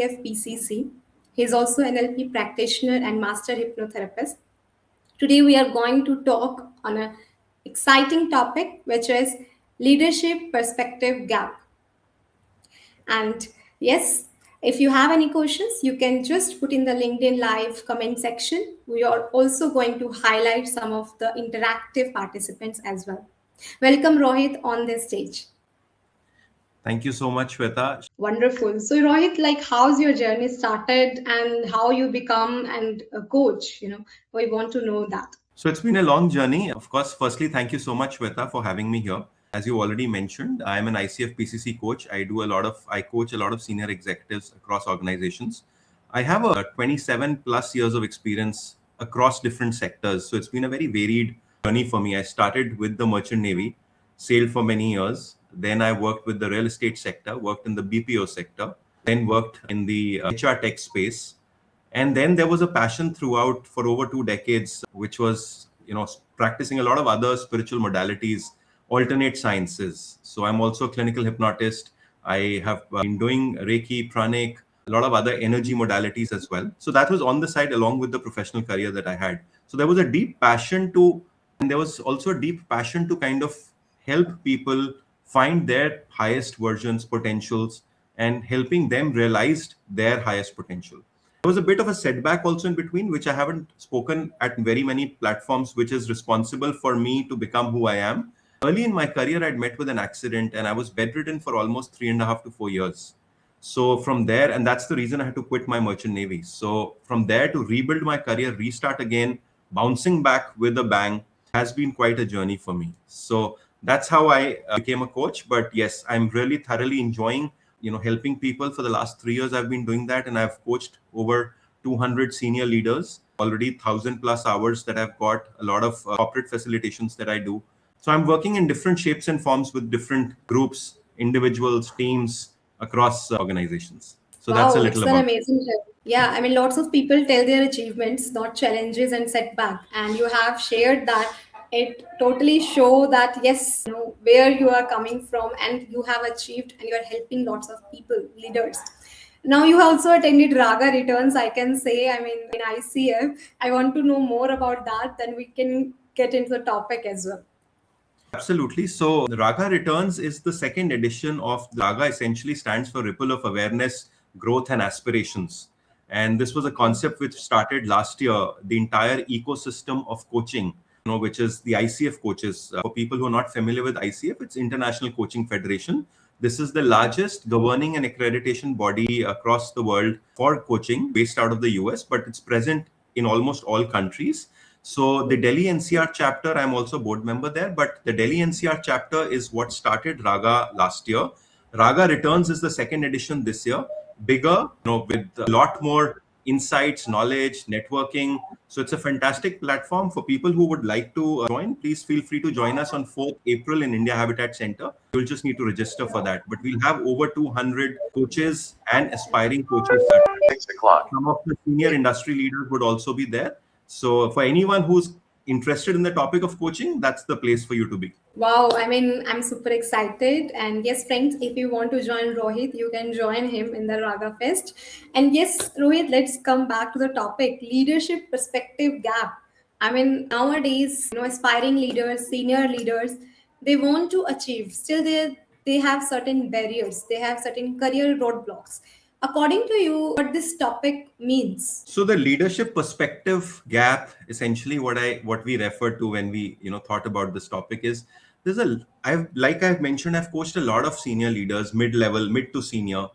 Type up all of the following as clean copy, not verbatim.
ICF PCC. He's also an NLP practitioner and master hypnotherapist. Today we are going to talk on an exciting topic, which is leadership perspective gap. And yes, if you have any questions, you can just put in the LinkedIn Live comment section. We are also going to highlight some of the interactive participants as well. Welcome, Rohit, on this stage. Thank you so much, Shweta. Wonderful. So, Rohit, like, how's your journey started and how you become and a coach? We want to know that. So it's been a long journey. Of course, firstly, thank you so much, Shweta, for having me here. As you already mentioned, I'm an ICF PCC coach. I coach a lot of senior executives across organizations. I have a 27 plus years of experience across different sectors. So it's been a very varied journey for me. I started with the Merchant Navy, sailed for many years. Then I worked with the real estate sector, worked in the BPO sector, then worked in the HR tech space. And then there was a passion throughout for over 2 decades, which was, practicing a lot of other spiritual modalities, alternate sciences. So I'm also a clinical hypnotist. I have been doing Reiki, pranic, a lot of other energy modalities as well. So that was on the side along with the professional career that I had. So there was a deep passion and there was also a deep passion to kind of help people find their highest versions, potentials, and helping them realize their highest potential. There was a bit of a setback also in between, which I haven't spoken at very many platforms, which is responsible for me to become who I am. Early in my career, I'd met with an accident and I was bedridden for almost 3.5 to 4 years. So from there, and that's the reason I had to quit my Merchant Navy. So from there to rebuild my career, restart again, bouncing back with a bang has been quite a journey for me. So that's how I became a coach. But yes, I'm really thoroughly enjoying helping people. For the last 3 years, I've been doing that, and I've coached over 200 senior leaders, already 1,000 plus hours that I've got, a lot of corporate facilitations that I do. So I'm working in different shapes and forms with different groups, individuals, teams across organizations. So that's a little It's an about. amazing journey. Yeah, I mean, lots of people tell their achievements, not challenges and setback. And you have shared that it totally show that yes, where you are coming from and you have achieved and you are helping lots of people, leaders. Now you also attended Raga Returns, I can say. I mean, in ICF, I want to know more about that. Then we can get into the topic as well. Absolutely. So the Raga Returns is the second edition of the Raga. Essentially stands for Ripple of Awareness, Growth and Aspirations. And this was a concept which started last year, the entire ecosystem of coaching, which is the ICF coaches. For people who are not familiar with ICF, it's International Coaching Federation. This is the largest governing and accreditation body across the world for coaching, based out of the US, but it's present in almost all countries. So the Delhi NCR chapter, I'm also board member there, but the Delhi NCR chapter is what started Raga last year. Raga Returns is the second edition this year, bigger, with a lot more insights, knowledge, networking. So it's a fantastic platform for people who would like to join. Please feel free to join us on 4th April in India Habitat Center. You'll just need to register for that. But we'll have over 200 coaches and aspiring coaches. 6 o'clock. Some of the senior industry leaders would also be there. So for anyone who's interested in the topic of coaching, that's the place for you to be. Wow, I mean, I'm super excited. And yes, friends, if you want to join Rohit, you can join him in the Raga Fest. And yes, Rohit, let's come back to the topic, leadership perspective gap. I mean, nowadays, aspiring leaders, senior leaders, they want to achieve. Still, they have certain barriers. They have certain career roadblocks. According to you, what this topic means? So the leadership perspective gap, essentially what we refer to when we thought about this topic is I've mentioned, I've coached a lot of senior leaders, mid-level, mid to senior.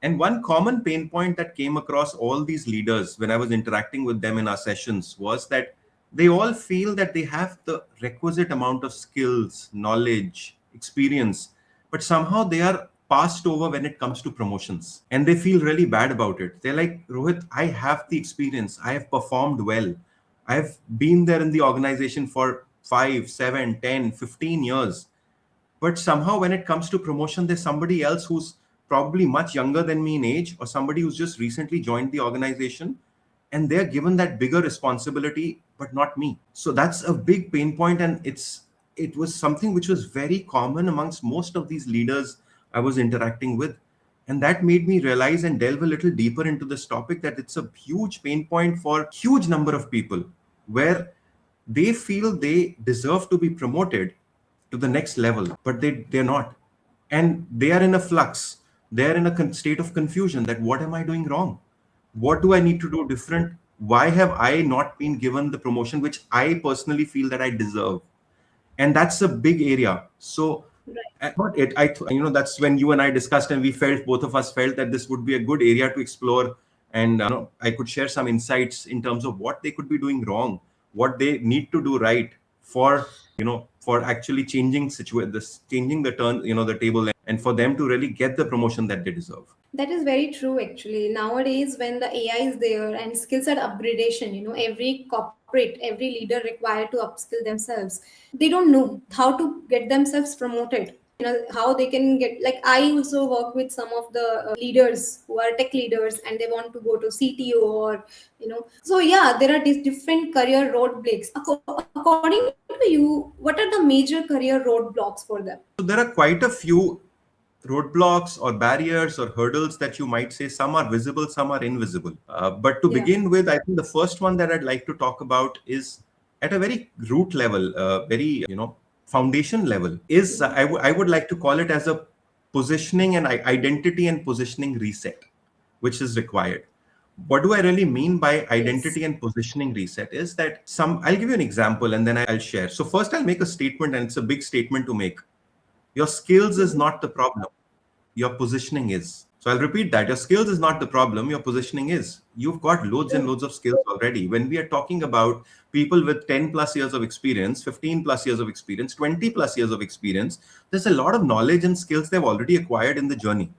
And one common pain point that came across all these leaders when I was interacting with them in our sessions was that they all feel that they have the requisite amount of skills, knowledge, experience, but somehow they are passed over when it comes to promotions, and they feel really bad about it. They're like, Rohit, I have the experience, I have performed well, I've been there in the organization for 5, 7, 10, 15 years, but somehow when it comes to promotion, there's somebody else who's probably much younger than me in age, or somebody who's just recently joined the organization, and they're given that bigger responsibility, but not me. So that's a big pain point, and it was something which was very common amongst most of these leaders I was interacting with. And that made me realize and delve a little deeper into this topic, that it's a huge pain point for huge number of people, where they feel they deserve to be promoted to the next level, but they're not. And they are in a flux. They're in a state of confusion, that what am I doing wrong? What do I need to do different? Why have I not been given the promotion which I personally feel that I deserve? And that's a big area. So about it, that's when you and I discussed, and we felt, both of us felt, that this would be a good area to explore. And I could share some insights in terms of what they could be doing wrong, what they need to do right for, for actually changing the turn, the table, and for them to really get the promotion that they deserve. That is very true actually. Nowadays, when the AI is there and skill set upgradation, every corporate, every leader required to upskill themselves, they don't know how to get themselves promoted. How they can get, like, I also work with some of the leaders who are tech leaders and they want to go to CTO, or so yeah, there are these different career roadblocks. According to you, what are the major career roadblocks for them? So there are quite a few roadblocks or barriers or hurdles that you might say. Some are visible, some are invisible. But to Yeah. begin with, I think the first one that I'd like to talk about is at a very root level, very foundation level. Is I would like to call it as a positioning and identity and positioning reset, which is required. What do I really mean by Yes. identity and positioning reset is that I'll give you an example and then I'll share. So first I'll make a statement, and it's a big statement to make. Your skills is not the problem. Your positioning is. So I'll repeat that. Your skills is not the problem. Your positioning is. You've got loads and loads of skills already. When we are talking about people with 10 plus years of experience, 15 plus years of experience, 20 plus years of experience, there's a lot of knowledge and skills they've already acquired in the journey.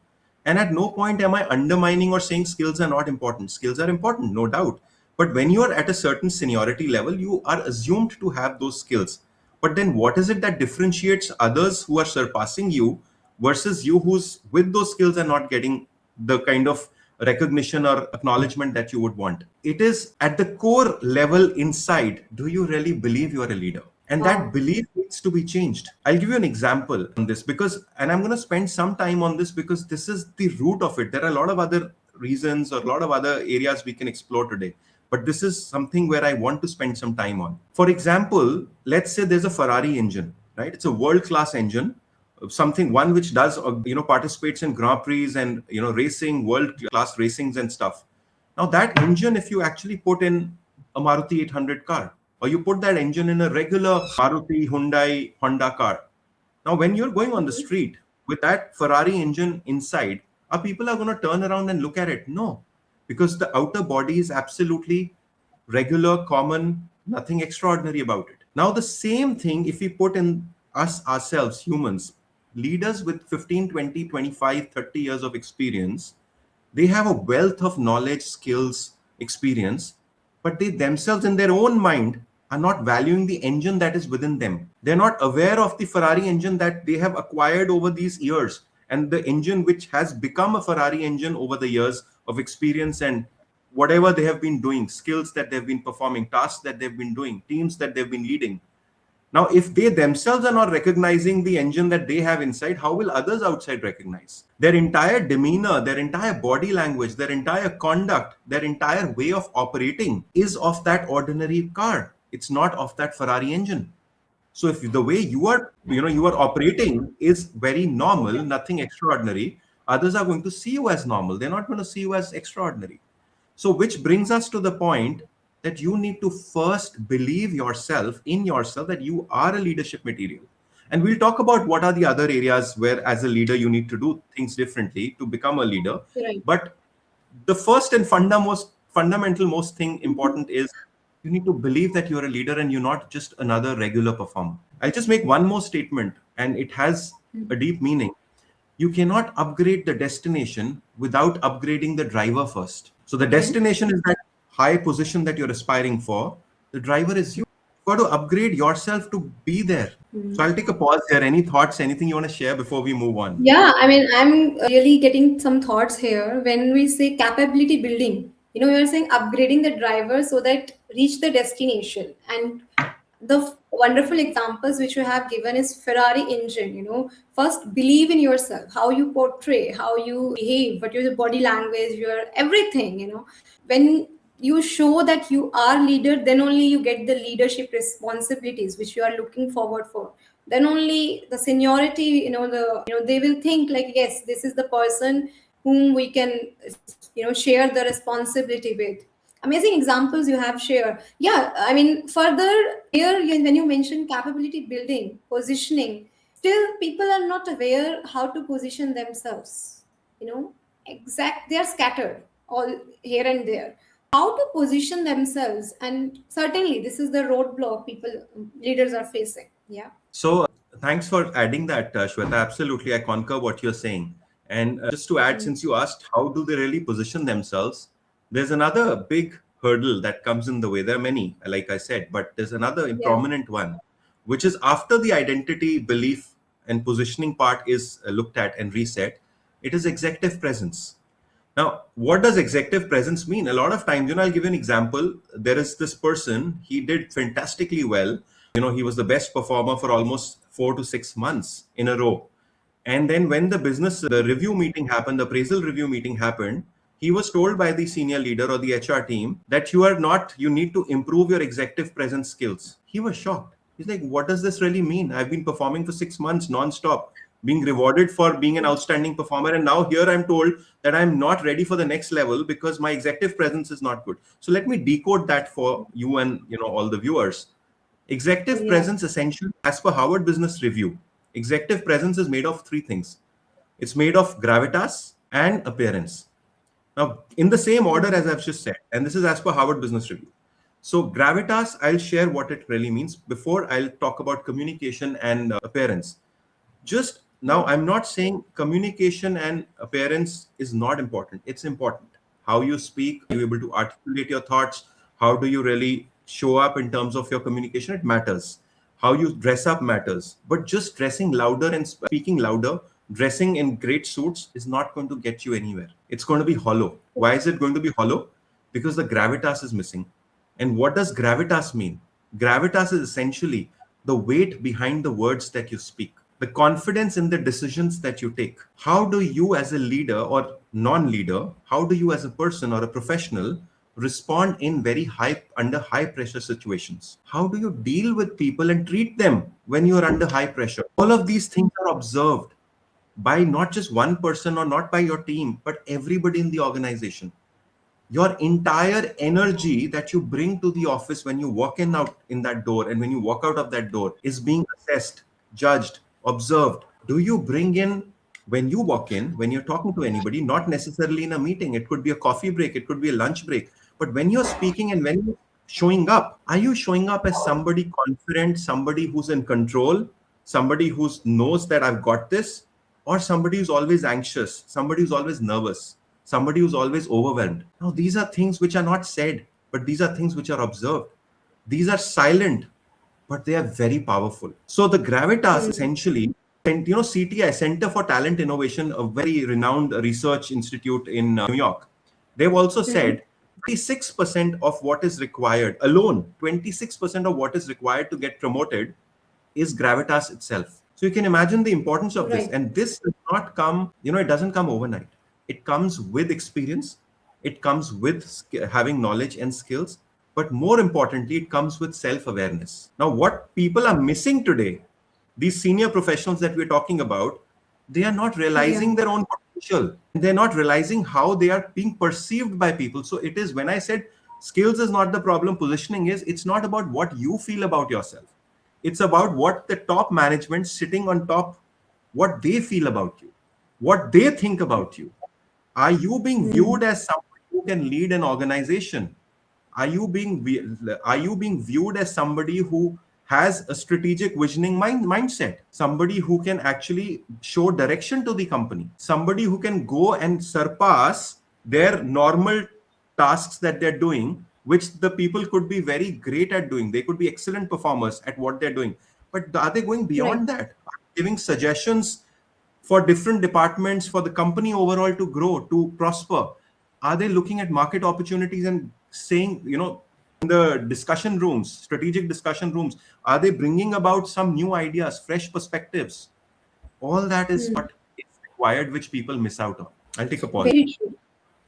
And at no point am I undermining or saying skills are not important. Skills are important, no doubt. But when you are at a certain seniority level, you are assumed to have those skills. But then what is it that differentiates others who are surpassing you versus you who's with those skills and not getting the kind of recognition or acknowledgement that you would want? It is at the core level inside. Do you really believe you are a leader? And that Wow. belief needs to be changed. I'll give you an example on this, and I'm going to spend some time on this because this is the root of it. There are a lot of other reasons or a lot of other areas we can explore today, but this is something where I want to spend some time on. For example, let's say there's a Ferrari engine, right? It's a world class engine, something, one which does participates in Grand Prix and racing, world class racings and stuff. Now that engine, if you actually put in a Maruti 800 car, or you put that engine in a regular Maruti, Hyundai, Honda car, now when you're going on the street with that Ferrari engine inside, are people are going to turn around and look at it? No, because the outer body is absolutely regular, common, nothing extraordinary about it. Now the same thing, if we put in us ourselves, humans, leaders with 15, 20, 25, 30 years of experience, they have a wealth of knowledge, skills, experience, but they themselves in their own mind are not valuing the engine that is within them. They're not aware of the Ferrari engine that they have acquired over these years, and the engine which has become a Ferrari engine over the years of experience and whatever they have been doing, skills that they've been performing, tasks that they've been doing, teams that they've been leading. Now, if they themselves are not recognizing the engine that they have inside, how will others outside recognize? Their entire demeanor, their entire body language, their entire conduct, their entire way of operating is of that ordinary car. It's not of that Ferrari engine. So if the way you are operating is very normal, nothing extraordinary, others are going to see you as normal. They're not going to see you as extraordinary. So, which brings us to the point that you need to first believe yourself, in yourself, that you are a leadership material. And we'll talk about what are the other areas where, as a leader, you need to do things differently to become a leader. Right. But the first and fundamental, most thing important is you need to believe that you're a leader and you're not just another regular performer. I'll just make one more statement, and it has a deep meaning. You cannot upgrade the destination without upgrading the driver first. So the Okay. destination is that high position that you're aspiring for. The driver is you. You've got to upgrade yourself to be there. So I'll take a pause here. Any thoughts, anything you want to share before we move on? Yeah, I mean, I'm really getting some thoughts here when we say capability building. You're saying upgrading the driver so that reach the destination. And wonderful examples which you have given is Ferrari engine. First believe in yourself, how you portray, how you behave, what your body language, your everything. When you show that you are leader, then only you get the leadership responsibilities which you are looking forward for. Then only the seniority, they will think like, yes, this is the person whom we can share the responsibility with. Amazing examples you have shared. Yeah, I mean, further here, when you mention capability building, positioning, still people are not aware how to position themselves. They are scattered all here and there. How to position themselves, and certainly this is the roadblock people, leaders are facing. Yeah. So thanks for adding that, Shweta. Absolutely, I concur what you're saying. And just to add, Mm. since you asked how do they really position themselves, there's another big hurdle that comes in the way. There are many, like I said, but there's another Yeah. prominent one, which is after the identity, belief, and positioning part is looked at and reset, it is executive presence. Now, what does executive presence mean? A lot of times, I'll give you an example. There is this person, he did fantastically well. He was the best performer for almost 4 to 6 months in a row. And then when the review meeting happened, the appraisal review meeting happened, he was told by the senior leader or the HR team that you need to improve your executive presence skills. He was shocked. He's like, what does this really mean? I've been performing for 6 months nonstop, being rewarded for being an outstanding performer. And now here I'm told that I'm not ready for the next level because my executive presence is not good. So let me decode that for you and all the viewers. Executive Yeah. presence essentially, as per Harvard Business Review, executive presence is made of three things. It's made of gravitas and appearance. Now, in the same order as I've just said, and this is as per Harvard Business Review. So, gravitas, I'll share what it really means before I'll talk about communication and appearance. Just now, I'm not saying communication and appearance is not important. It's important. How you speak, are you able to articulate your thoughts? How do you really show up in terms of your communication? It matters. How you dress up matters. But just dressing louder and speaking louder, dressing in great suits is not going to get you anywhere. It's going to be hollow. Why is it going to be hollow? Because the gravitas is missing. And what does gravitas mean? Gravitas is essentially the weight behind the words that you speak, the confidence in the decisions that you take. How do you, as a leader or non leader, how do you, as a person or a professional, respond in under high pressure situations? How do you deal with people and treat them when you are under high pressure? All of these things are observed by not just one person or not by your team, but everybody in the organization. Your entire energy that you bring to the office when you walk in out in that door and when you walk out of that door is being assessed, judged, observed. Do you bring in when you walk in, when you're talking to anybody, not necessarily in a meeting, it could be a coffee break, it could be a lunch break, but when you're speaking and when you're showing up, are you showing up as somebody confident, somebody who's in control, somebody who knows that I've got this, or somebody who's always anxious, somebody who's always nervous, somebody who's always overwhelmed? Now, these are things which are not said, but these are things which are observed. These are silent, but they are very powerful. So the gravitas Mm. essentially, and CTI, Center for Talent Innovation, a very renowned research institute in New York, they've also Mm-hmm. said 26% of what is required alone, 26% of what is required to get promoted is gravitas itself. So you can imagine the importance of this. Right. And this does not come, it doesn't come overnight. It comes with experience, it comes with having knowledge and skills, but more importantly, it comes with self awareness. Now, what people are missing today, these senior professionals that we're talking about, they are not Yeah. realizing their own potential. They're not realizing how they are being perceived by people. So it is, when I said skills is not the problem, positioning is, it's not about what you feel about yourself. It's about what the top management sitting on top, what they feel about you, what they think about you. Are you being Mm. viewed as somebody who can lead an organization? Are you being viewed as somebody who has a strategic visioning mindset, somebody who can actually show direction to the company, somebody who can go and surpass their normal tasks that they're doing, which the people could be very great at doing, they could be excellent performers at what they're doing, but are they going Right. beyond that, giving suggestions for different departments, for the company overall to grow, to prosper? Are they looking at market opportunities and saying, the discussion rooms, strategic discussion rooms, are they bringing about some new ideas, fresh perspectives? All that is what is required, which people miss out on. I'll take a pause. Very true.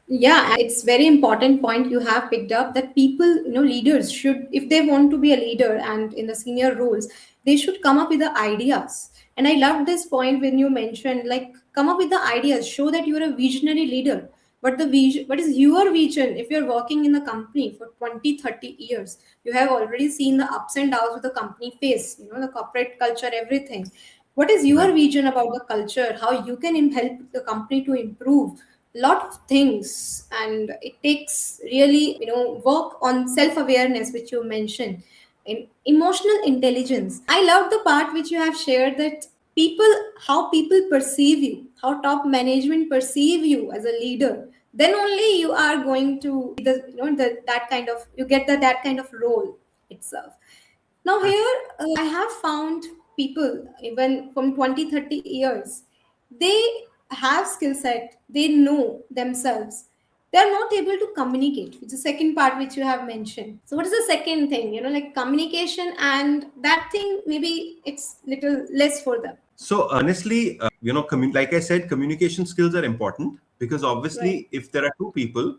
Yeah, and it's very important point you have picked up that people, leaders should, if they want to be a leader and in the senior roles, they should come up with the ideas. And I love this point when you mentioned, like, come up with the ideas, show that you're a visionary leader. But the vision, what is your vision if you're working in the company for 20, 30 years? You have already seen the ups and downs of the company face, the corporate culture, everything. What is your Right. vision about the culture? How you can help the company to improve? Lot of things, and it takes really work on self awareness, which you mentioned, in emotional intelligence. I love the part which you have shared, that people, how people perceive you, how top management perceive you as a leader, then only you are going to be the that kind of, you get that kind of role itself. Now here, I have found people even from 20, 30 years, they have skill set, they know themselves. They are not able to communicate, which is the second part which you have mentioned. So what is the second thing? Like communication, and that thing maybe it's little less for them. So honestly, like I said, communication skills are important because Right. obviously, if there are two people,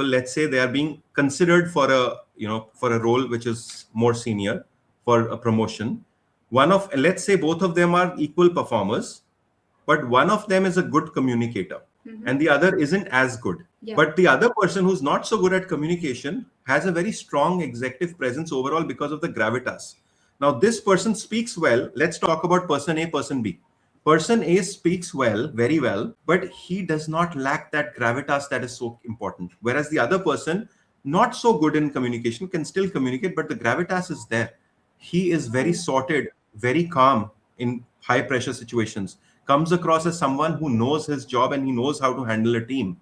let's say they are being considered for a role which is more senior for a promotion. Let's say both of them are equal performers, but one of them is a good communicator and the other isn't as good. Yeah. But the other person who's not so good at communication has a very strong executive presence overall because of the gravitas. Now, this person speaks well. Let's talk about person A, person B. Person A speaks well, very well, but he does not lack that gravitas that is so important. Whereas the other person, not so good in communication, can still communicate, but the gravitas is there. He is very sorted, very calm in high pressure situations, comes across as someone who knows his job and he knows how to handle a team.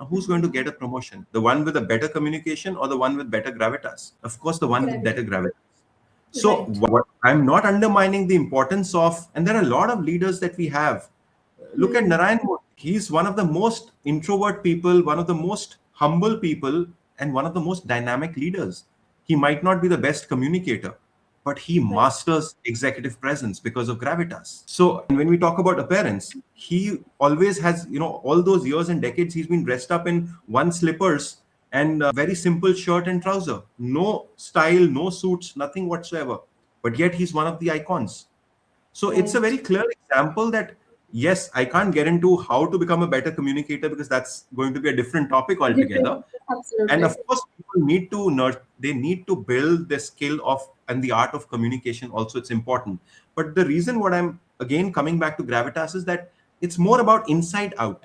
Now, who's going to get a promotion? The one with a better communication or the one with better gravitas? Of course, the one with better Gravity. gravitas. So, Right. I'm not undermining the importance of, and there are a lot of leaders that we have. Look at Narayan Modi. He's one of the most introvert people, one of the most humble people, and one of the most dynamic leaders. He might not be the best communicator, but he Right. masters executive presence because of gravitas. So, and when we talk about appearance, he always has, all those years and decades, he's been dressed up in one slippers and very simple shirt and trouser. No style, no suits, nothing whatsoever. But yet he's one of the icons. So it's a Right. very clear example that yes, I can't get into how to become a better communicator because that's going to be a different topic altogether. Different. And of Absolutely. course, people need to they need to build the skill of and the art of communication. Also, it's important. But the reason what I'm again coming back to gravitas is that it's more about inside out.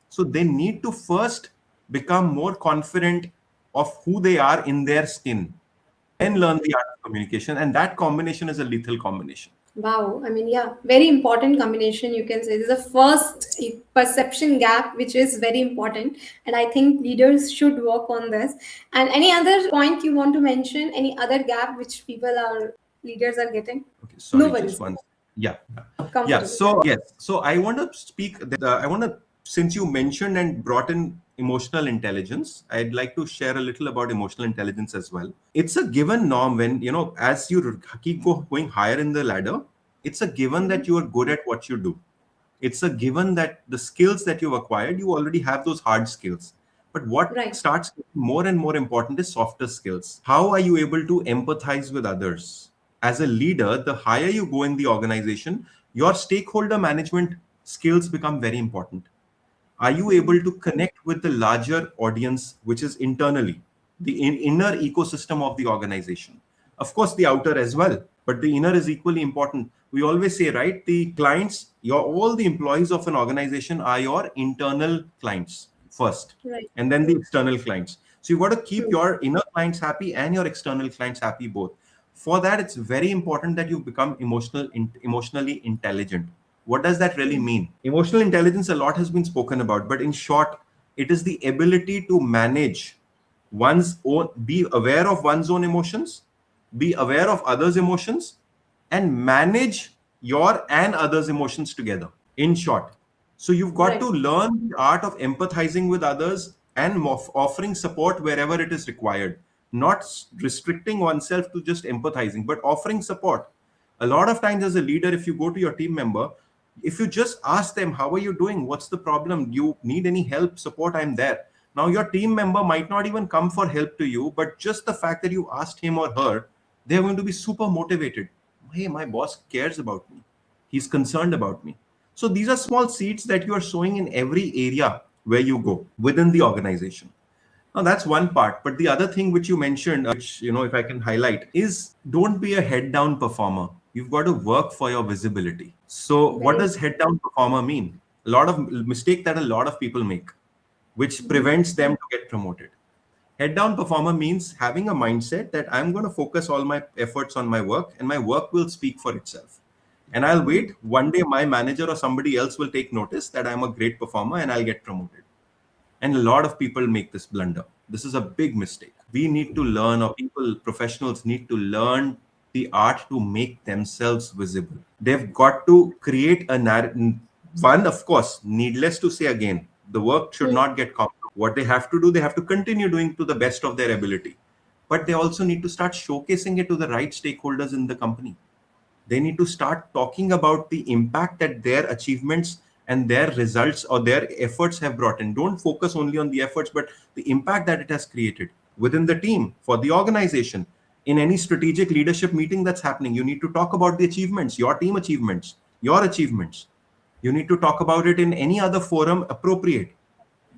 So they need to first become more confident of who they are in their skin, then learn the art of communication, and that combination is a lethal combination. Wow, I mean, yeah, very important combination, you can say. This is the first perception gap, which is very important. And I think leaders should work on this. And any other point you want to mention, any other gap which leaders are getting? Okay, No sorry, just worries, one. Yeah, yeah. comfortable. So yes, so I want to speak. I want to, since you mentioned and brought in emotional intelligence, I'd like to share a little about emotional intelligence as well. It's a given norm when as you keep going higher in the ladder. It's a given that you are good at what you do. It's a given that the skills that you've acquired, you already have those hard skills. But what Right. starts getting more and more important is softer skills. How are you able to empathize with others? As a leader, the higher you go in the organization, your stakeholder management skills become very important. Are you able to connect with the larger audience, which is internally, the inner ecosystem of the organization? Of course, the outer as well, but the inner is equally important. We always say, right, the clients, all the employees of an organization are your internal clients first, Right. and then the external clients. So you've got to keep True. your inner clients happy and your external clients happy both. For that, it's very important that you become emotionally intelligent. What does that really mean? Emotional intelligence, a lot has been spoken about, but in short, it is the ability to manage one's own, be aware of one's own emotions, be aware of others' emotions, and manage your and others' emotions together. In short, so you've got to Right. learn the art of empathizing with others and offering support wherever it is required. not restricting oneself to just empathizing, but offering support. A lot of times, as a leader, if you go to your team member, if you just ask them, how are you doing? What's the problem? You need any help, support? I'm there. Now, your team member might not even come for help to you, but just the fact that you asked him or her, they're going to be super motivated. Hey, my boss cares about me. He's concerned about me. So these are small seeds that you are sowing in every area where you go within the organization. Now that's one part. But the other thing which you mentioned, which, if I can highlight, is don't be a head down performer. You've got to work for your visibility. So what Very. does head down performer mean? A lot of mistake that a lot of people make, which Mhm. prevents them to get promoted. Head down performer means having a mindset that I'm going to focus all my efforts on my work and my work will speak for itself. And I'll wait. One day my manager or somebody else will take notice that I'm a great performer and I'll get promoted. And a lot of people make this blunder. This is a big mistake. We need to learn, or people, professionals need to learn the art to make themselves visible. They've got to create a narrative. One, of course, needless to say again, the work should not get compromised. What they have to do, they have to continue doing to the best of their ability. But they also need to start showcasing it to the right stakeholders in the company. They need to start talking about the impact that their achievements and their results or their efforts have brought in. Don't focus only on the efforts, but the impact that it has created within the team, for the organization. In any strategic leadership meeting that's happening, you need to talk about the achievements, your team achievements, your achievements. You need to talk about it in any other forum appropriate.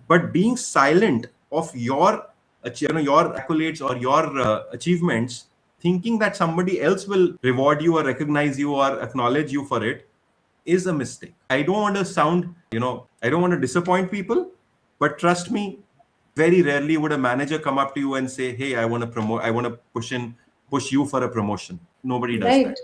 But being silent of your accolades or your achievements, thinking that somebody else will reward you or recognize you or acknowledge you for it, is a mistake. I don't want to sound, I don't want to disappoint people, but trust me, very rarely would a manager come up to you and say, hey, I want to promote, I want to push you for a promotion. Nobody does Right. that.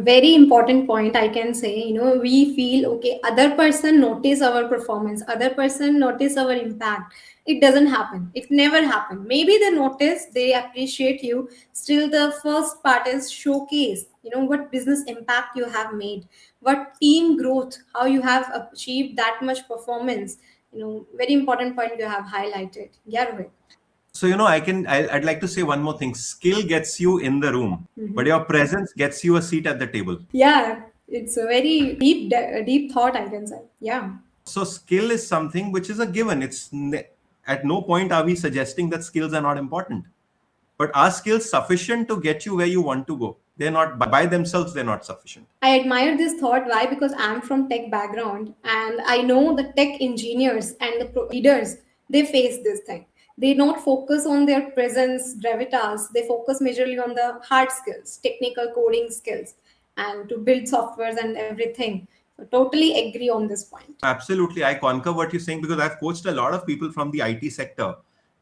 Very important point, I can say. We feel okay, other person notice our performance, other person notice our impact. It doesn't happen, it never happen. Maybe they notice, they appreciate you. Still, the first part is showcase, what business impact you have made, what team growth, how you have achieved that much performance. Very important point you have highlighted. Yeah, Rohit. So, I'd like to say one more thing. Skill gets you in the room, but Mhm. your presence gets you a seat at the table. Yeah, it's a very deep thought, I can say. Yeah. So skill is something which is a given. At no point are we suggesting that skills are not important. But are skills sufficient to get you where you want to go? They're not by themselves, they're not sufficient. I admire this thought. Why? Because I'm from tech background and I know the tech engineers and the leaders, they face this thing. They not focus on their presence, gravitas. They focus majorly on the hard skills, technical coding skills, and to build softwares and everything. So totally agree on this point. Absolutely. I concur what you're saying because I've coached a lot of people from the IT sector.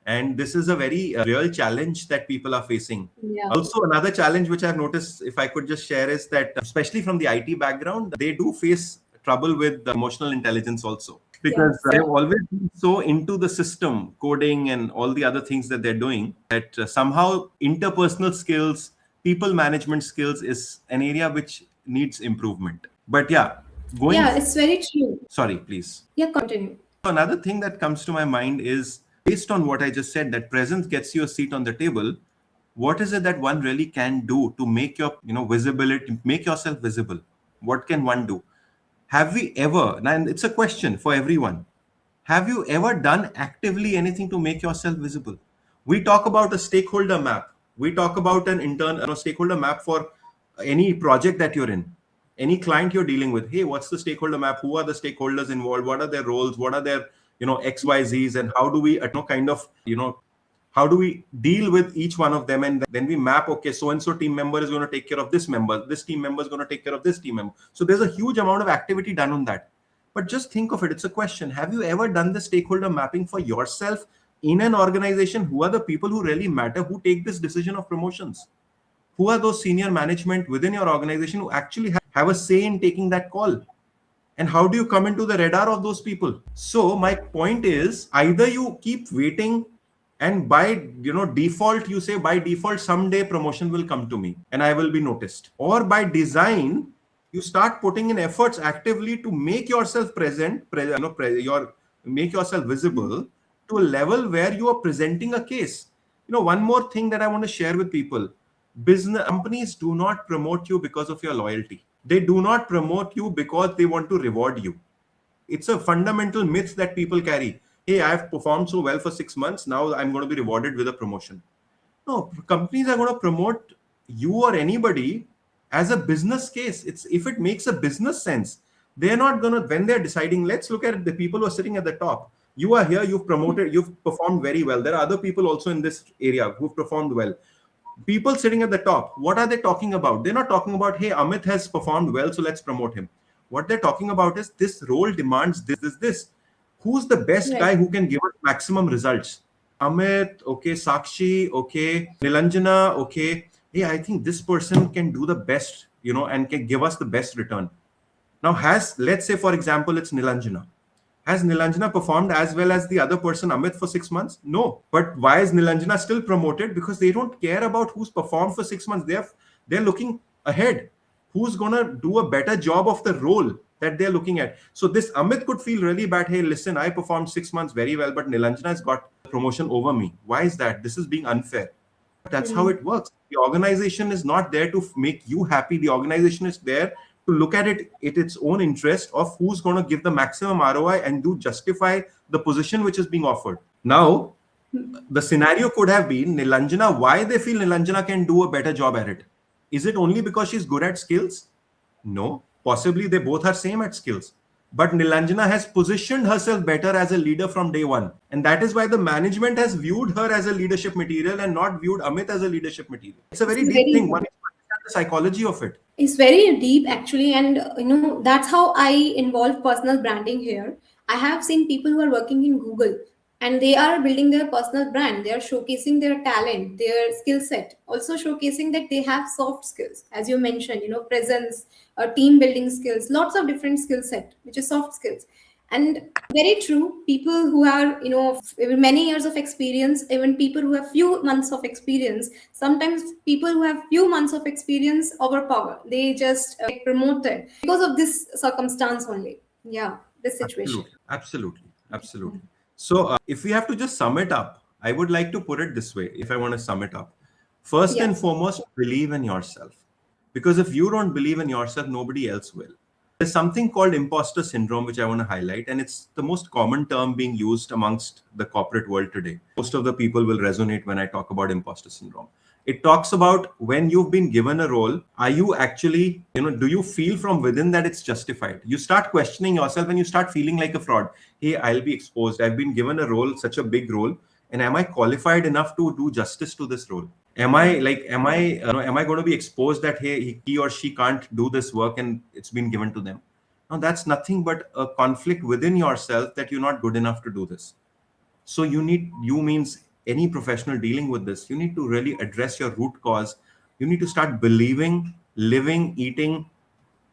And this is a very real challenge that people are facing. Yeah. Also, another challenge which I've noticed, if I could just share, is that especially from the IT background, they do face trouble with emotional intelligence also. Because Yes. they've always been so into the system, coding, and all the other things that they're doing, that somehow interpersonal skills, people management skills is an area which needs improvement. But yeah, going Yeah, it's very true. sorry, please. Yeah, continue. Another thing that comes to my mind is based on what I just said, that presence gets you a seat on the table. What is it that one really can do to make your, visibility, make yourself visible? What can one do? Have we ever, and it's a question for everyone, have you ever done actively anything to make yourself visible? We talk about a stakeholder map. We talk about an intern, stakeholder map for any project that you're in, any client you're dealing with. Hey, what's the stakeholder map? Who are the stakeholders involved? What are their roles? What are their, XYZs? And how do we, how do we deal with each one of them? And then we map, okay, so and so team member is going to take care of this member. This team member is going to take care of this team member. So there's a huge amount of activity done on that. But just think of it. It's a question. Have you ever done the stakeholder mapping for yourself in an organization? Who are the people who really matter, who take this decision of promotions? Who are those senior management within your organization who actually have a say in taking that call? And how do you come into the radar of those people? So my point is, either you keep waiting and by default, you say by default someday promotion will come to me and I will be noticed, or by design you start putting in efforts actively to make yourself make yourself visible to a level where you are presenting a case. One more thing that I want to share with people: business companies do not promote you because of your loyalty. They do not promote you because they want to reward you. It's a fundamental myth that people carry. Hey, I've performed so well for 6 months. Now I'm going to be rewarded with a promotion. No, companies are going to promote you or anybody as a business case. It's if it makes a business sense. They're not going to, when they're deciding, let's look at the people who are sitting at the top. You are here, you've promoted, you've performed very well. There are other people also in this area who've performed well. People sitting at the top, what are they talking about? They're not talking about, hey, Amit has performed well, so let's promote him. What they're talking about is this role demands this. Who's the best Right. guy who can give us maximum results? Amit, okay, Sakshi, okay, Nilanjana, okay. Hey, I think this person can do the best, and can give us the best return. Now, let's say, for example, it's Nilanjana. Has Nilanjana performed as well as the other person, Amit, for 6 months? No. But why is Nilanjana still promoted? Because they don't care about who's performed for 6 months. They're looking ahead. Who's gonna do a better job of the role that they're looking at? So this Amit could feel really bad. Hey, listen, I performed 6 months very well, but Nilanjana has got promotion over me. Why is that? This is being unfair. That's how Hmm. it works. The organization is not there to make you happy. The organization is there to look at it at its own interest of who's going to give the maximum ROI and do justify the position which is being offered. Now, the scenario could have been Nilanjana, why they feel Nilanjana can do a better job at it. Is it only because she's good at skills? No. Possibly they both are same at skills. But Nilanjana has positioned herself better as a leader from day one. And that is why the management has viewed her as a leadership material and not viewed Amit as a leadership material. It's a It's very deep thing. very One needs to understand the psychology of it. It's very deep actually, and that's how I involve personal branding here. I have seen people who are working in Google and they are building their personal brand. They are showcasing their talent, their skill set, also showcasing that they have soft skills, as you mentioned, presence, team building skills, lots of different skill set, which is soft skills. And very true, people who are many years of experience, even people who have few months of experience, sometimes people who have few months of experience overpower, they just get promoted because of this circumstance only. Yeah, this situation. Absolutely. Absolutely. Absolutely. So, if we have to just sum it up, I would like to put it this way. If I want to sum it up, first Yeah. and foremost, believe in yourself. Because if you don't believe in yourself, nobody else will. There's something called imposter syndrome, which I want to highlight, and it's the most common term being used amongst the corporate world today. Most of the people will resonate when I talk about imposter syndrome. It talks about when you've been given a role, are you actually, do you feel from within that it's justified? You start questioning yourself and you start feeling like a fraud. Hey, I'll be exposed. I've been given a role, such a big role, and am I qualified enough to do justice to this role? Am I going to be exposed that hey, he or she can't do this work and it's been given to them? Now that's nothing but a conflict within yourself that you're not good enough to do this. So you means any professional dealing with this, you need to really address your root cause. You need to start believing, living, eating,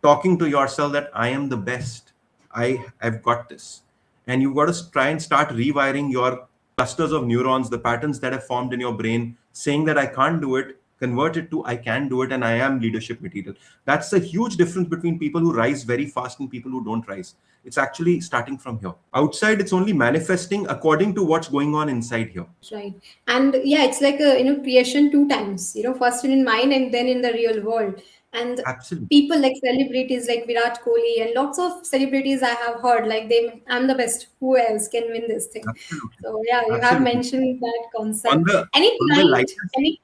talking to yourself that I am the best. I've got this. And you've got to try and start rewiring your clusters of neurons, the patterns that have formed in your brain, saying that I can't do it, convert it to I can do it and I am leadership material. That's a huge difference between people who rise very fast and people who don't rise. It's actually starting from here. Outside, it's only manifesting according to what's going on inside here. Right. And yeah, it's like a creation two times, first in mind and then in the real world. And Absolutely. people like celebrities like Virat Kohli and lots of celebrities I have heard, like I'm the best. Who else can win this thing? Absolutely. So yeah, you have Absolutely. mentioned that On concept. the Any on the client, lighter, any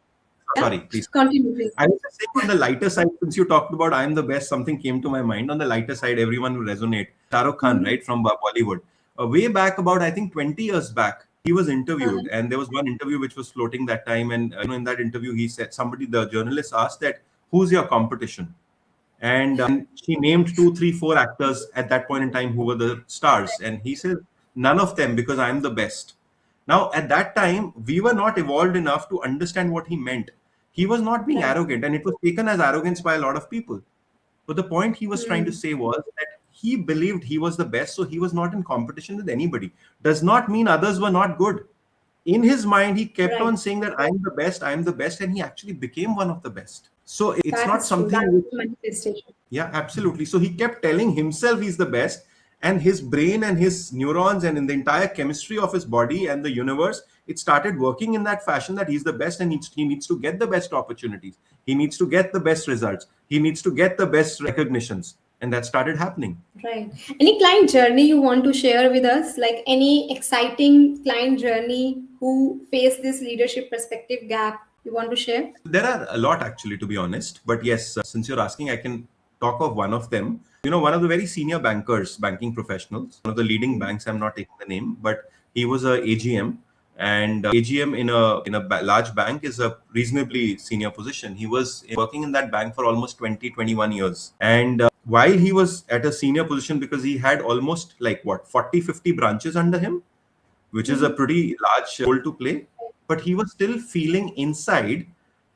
yeah, sorry, please. continue please. I was just saying on the lighter side, since you talked about I'm the best, something came to my mind. On the lighter side, everyone will resonate. Shah Rukh Khan, Mhm. right, from Bollywood. Way back, about I think 20 years back, he was Uh, interviewed, and there was one interview which was floating that time. And in that interview, he said, the journalist asked that, who's your competition? And she named two, three, four actors at that point in time who were the stars. And he said, none of them, because I'm the best. Now, at that time, we were not evolved enough to understand what he meant. He was not being right. arrogant, and it was taken as arrogance by a lot of people. But the point he was trying to Mm, say was that he believed he was the best, so he was not in competition with anybody. Does not mean others were not good. In his mind, he kept right. on saying that I'm the best, and he actually became one of the best. So it's That not is true. That something is which, the manifestation. yeah, absolutely. So he kept telling himself he's the best, and his brain and his neurons and in the entire chemistry of his body and the universe, it started working in that fashion that he's the best, and he needs to get the best opportunities, he needs to get the best results, he needs to get the best recognitions, and that started happening. Right. Any client journey you want to share with us? Like any exciting client journey who face this leadership perspective gap you want to share? There are a lot actually, to be honest. But yes, since you're asking, I can talk of one of them. One of the very senior bankers, banking professionals, one of the leading banks. I'm not taking the name, but he was a AGM, and AGM in a large bank is a reasonably senior position. He was working in that bank for almost 20, 21 years, and while he was at a senior position, because he had almost like what 40, 50 branches under him, which is a Mhm. pretty large role to play. But he was still feeling inside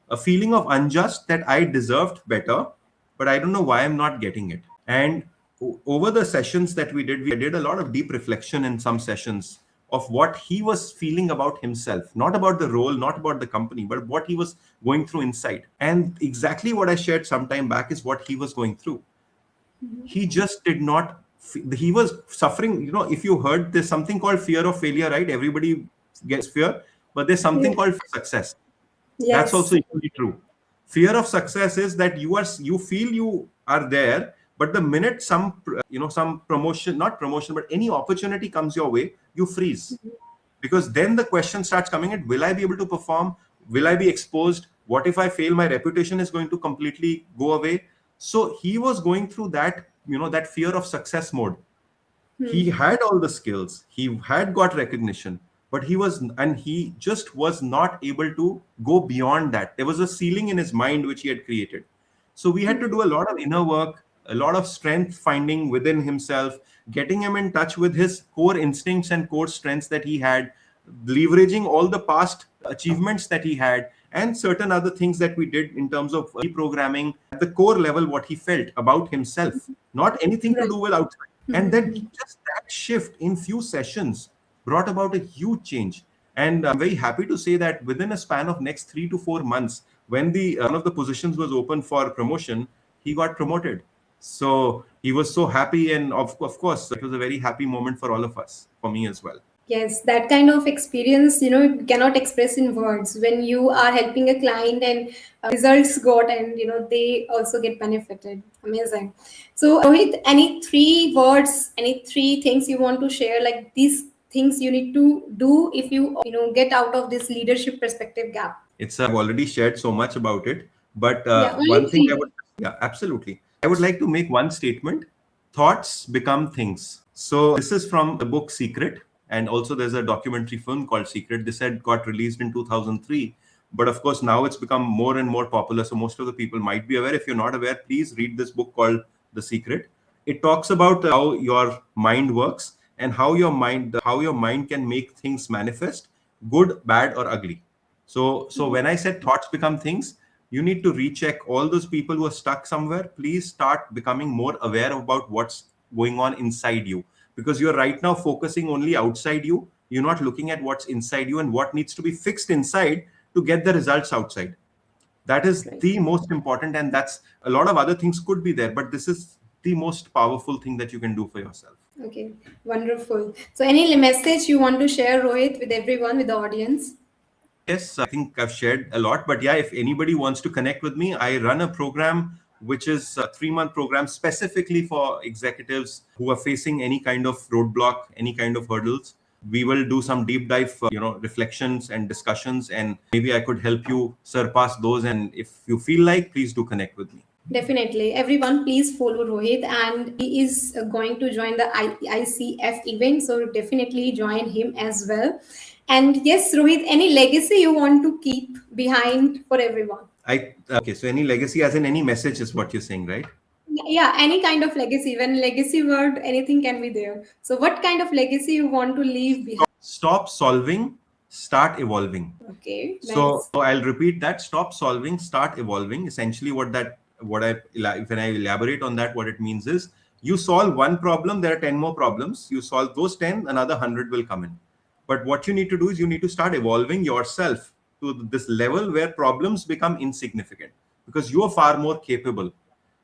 a feeling of unjust that I deserved better, but I don't know why I'm not getting it. And over the sessions that we did a lot of deep reflection in some sessions of what he was feeling about himself, not about the role, not about the company, but what he was going through inside. And exactly what I shared some time back is what he was going through. He just did not, he was suffering. If you heard, there's something called fear of failure, right? Everybody gets fear, but there's something Yeah. called success. That's Yes. also equally true. Fear of success is that you feel you are there, but the minute some promotion, not promotion, but any opportunity comes your way, you freeze, because then the question starts coming in: will I be able to perform? Will I be exposed? What if I fail? My reputation is going to completely go away. So he was going through that, that fear of success mode. He Hmm. had all the skills, he had got recognition, but he just was not able to go beyond that. There was a ceiling in his mind which he had created. So we had to do a lot of inner work, a lot of strength finding within himself, getting him in touch with his core instincts and core strengths that he had, leveraging all the past achievements that he had, and certain other things that we did in terms of reprogramming at the core level what he felt about himself, not anything to Right. do with outside. And then Mhm. just that shift in few sessions brought about a huge change. And I'm very happy to say that within a span of next 3 to 4 months, when the one of the positions was open for promotion, he got promoted. So he was so happy, and of course, it was a very happy moment for all of us, for me as well. Yes, that kind of experience, you cannot express in words. When you are helping a client and results got, and they also get benefited. Amazing. So, Rohit, any three words, any three things you want to share, like these things you need to do if you get out of this leadership perspective gap? I've already shared so much about it, but Yeah, only one thing I would, three. yeah, absolutely. I would like to make one statement: thoughts become things. So this is from the book Secret, and also there's a documentary film called Secret. This had got released in 2003, but of course now it's become more and more popular. So most of the people might be aware. If you're not aware, please read this book called The Secret. It talks about how your mind works and how your mind can make things manifest, good, bad, or ugly. So when I said thoughts become things, you need to recheck all those people who are stuck somewhere. Please start becoming more aware about what's going on inside you, because you're right now focusing only outside you. You're not looking at what's inside you and what needs to be fixed inside to get the results outside. That is Right. the most important, and that's a lot of other things could be there, but this is the most powerful thing that you can do for yourself. Okay, wonderful. So, any message you want to share, Rohit, with everyone, with the audience? Yes, I think I've shared a lot, but yeah, if anybody wants to connect with me, I run a program which is a 3 month program specifically for executives who are facing any kind of roadblock, any kind of hurdles. We will do some deep dive, reflections and discussions, and maybe I could help you surpass those. And if you feel like, please do connect with me. Definitely. Everyone, please follow Rohit, and he is going to join the ICF event. So, definitely join him as well. And yes, Rohit, any legacy you want to keep behind for everyone? I Okay, so any legacy, as in any message, is what you're saying, right? Yeah, any kind of legacy. When legacy word, anything can be there. So, what kind of legacy you want to leave behind? Stop solving, start evolving. Okay, So nice. I'll repeat that: stop solving, start evolving. Essentially, when I elaborate on that, what it means is, you solve one problem, there are 10 more problems. You solve those 10, another 100 will come in. But what you need to do is you need to start evolving yourself to this level where problems become insignificant, because you are far more capable.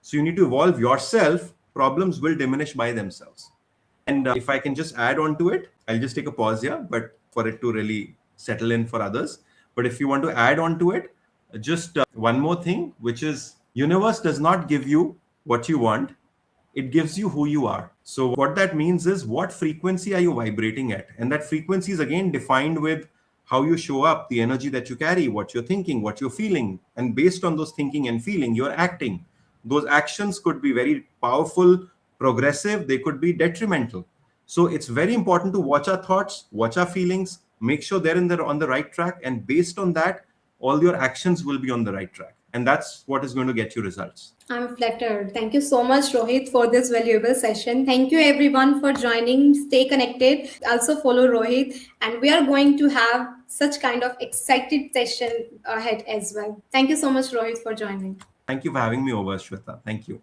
So you need to evolve yourself. Problems will diminish by themselves. And if I can just add on to it, I'll just take a pause here, but for it to really settle in for others. But if you want to add on to it, just one more thing, which is universe does not give you what you want, it gives you who you are. So what that means is, what frequency are you vibrating at? And that frequency is again defined with how you show up, the energy that you carry, what you're thinking, what you're feeling. And based on those thinking and feeling, you're acting. Those actions could be very powerful, progressive, they could be detrimental. So it's very important to watch our thoughts, watch our feelings, make sure they're on the right track. And based on that, all your actions will be on the right track. And that's what is going to get you results. I'm flattered. Thank you so much, Rohit, for this valuable session. Thank you, everyone, for joining. Stay connected. Also, follow Rohit, and we are going to have such kind of excited session ahead as well. Thank you so much, Rohit, for joining. Thank you for having me over, Shweta. Thank you.